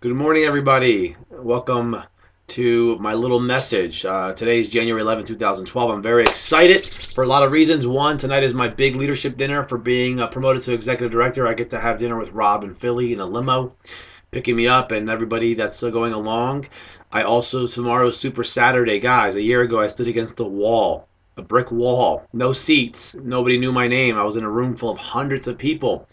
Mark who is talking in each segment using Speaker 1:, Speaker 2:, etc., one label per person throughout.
Speaker 1: Good morning, everybody. Welcome to my little message. Today is January 11, 2012. I'm very excited for a lot of reasons. One, tonight is my big leadership dinner for being promoted to executive director. I get to have dinner with Rob and Philly in a limo, picking me up, and everybody that's still going along. Tomorrow's Super Saturday. Guys, a year ago, I stood against a wall, a brick wall, no seats. Nobody knew my name. I was in a room full of hundreds of people.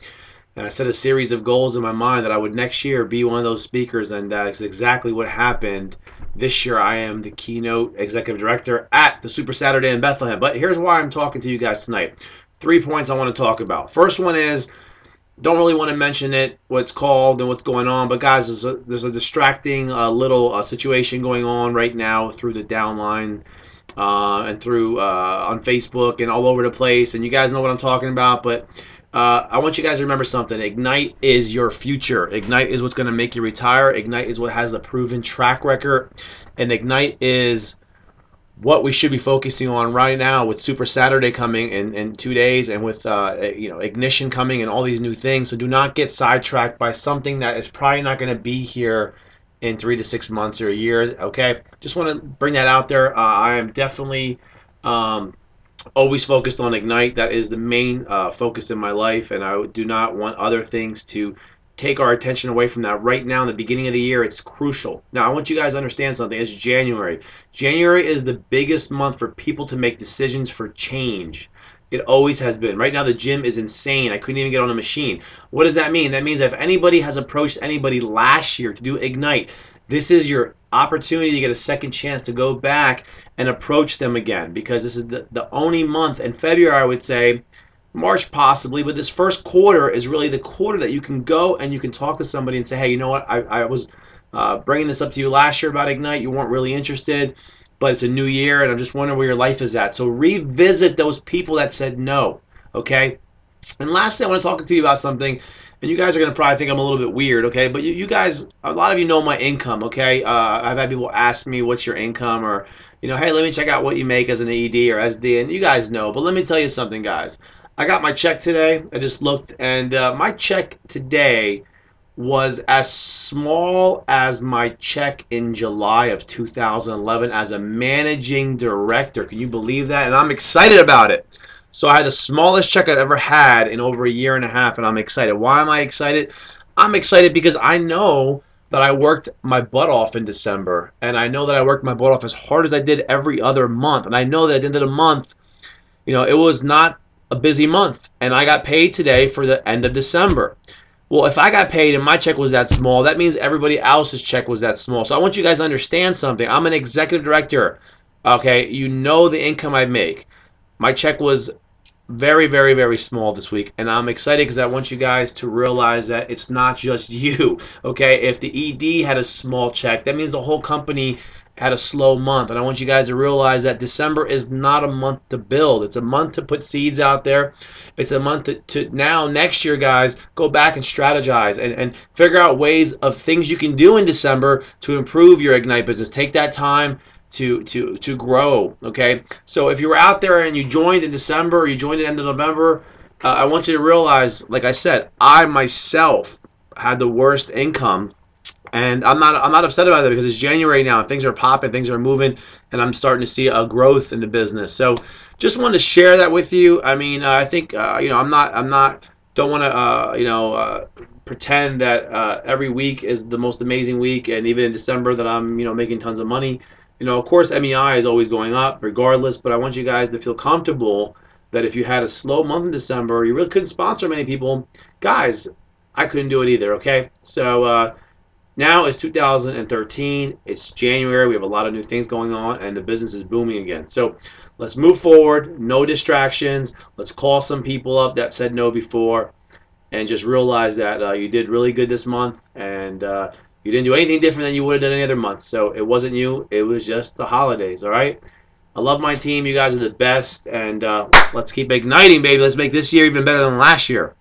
Speaker 1: And I set a series of goals in my mind that I would next year be one of those speakers, and that's exactly what happened. This year I am the keynote executive director at the Super Saturday in Bethlehem. But here's why I'm talking to you guys tonight. 3 points I want to talk about. First one is, don't really want to mention it, what it's called and what's going on, but guys, there's a distracting little situation going on right now through the downline and through on Facebook and all over the place, and you guys know what I'm talking about. But I want you guys to remember something. Ignite is your future. Ignite is what's going to make you retire. Ignite is what has the proven track record. And Ignite is what we should be focusing on right now with Super Saturday coming in 2 days, and with Ignition coming and all these new things. So do not get sidetracked by something that is probably not going to be here in 3 to 6 months or a year. Okay, just want to bring that out there. I am definitely always focused on Ignite. That is the main focus in my life, and I do not want other things to take our attention away from that. Right now, in the beginning of the year, it's crucial. Now, I want you guys to understand something. It's January. January is the biggest month for people to make decisions for change. It always has been. Right now, the gym is insane. I couldn't even get on a machine. What does that mean? That means if anybody has approached anybody last year to do Ignite, this is your opportunity to get a second chance to go back and approach them again, because this is the only month. In February, I would say, March possibly, but this first quarter is really the quarter that you can go and you can talk to somebody and say, hey, you know what, I was bringing this up to you last year about Ignite. You weren't really interested, but it's a new year, and I'm just wondering where your life is at. So revisit those people that said no, okay? And lastly, I want to talk to you about something, and you guys are going to probably think I'm a little bit weird, okay? But you guys, a lot of you know my income, okay? I've had people ask me, what's your income? Or, hey, let me check out what you make as an ED or SD, and you guys know. But let me tell you something, guys. I got my check today. I just looked, and my check today was as small as my check in July of 2011 as a managing director. Can you believe that? And I'm excited about it. So I had the smallest check I've ever had in over a year and a half, and I'm excited. Why am I excited? I'm excited because I know that I worked my butt off in December, and I know that I worked my butt off as hard as I did every other month, and I know that at the end of the month, it was not a busy month, and I got paid today for the end of December. Well, if I got paid and my check was that small, that means everybody else's check was that small. So I want you guys to understand something. I'm an executive director, okay? You know the income I make. My check was very, very, very small this week, and I'm excited because I want you guys to realize that it's not just you, okay? If the ED had a small check, that means the whole company had a slow month, and I want you guys to realize that December is not a month to build. It's a month to put seeds out there. It's a month to now, next year, guys, go back and strategize and figure out ways of things you can do in December to improve your Ignite business. Take that time to grow, okay? So if you were out there and you joined in December, or you joined at the end of November, I want you to realize, like I said, I myself had the worst income, and I'm not upset about that because it's January now and things are popping, things are moving, and I'm starting to see a growth in the business. So just wanted to share that with you. I mean, I think don't want to pretend that every week is the most amazing week, and even in December that I'm making tons of money. Of course, MEI is always going up regardless, but I want you guys to feel comfortable that if you had a slow month in December, you really couldn't sponsor many people. Guys, I couldn't do it either, okay? So now it's 2013. It's January. We have a lot of new things going on, and the business is booming again. So let's move forward. No distractions. Let's call some people up that said no before, and just realize that you did really good this month, and you didn't do anything different than you would have done any other month. So it wasn't you. It was just the holidays, all right? I love my team. You guys are the best, and let's keep igniting, baby. Let's make this year even better than last year.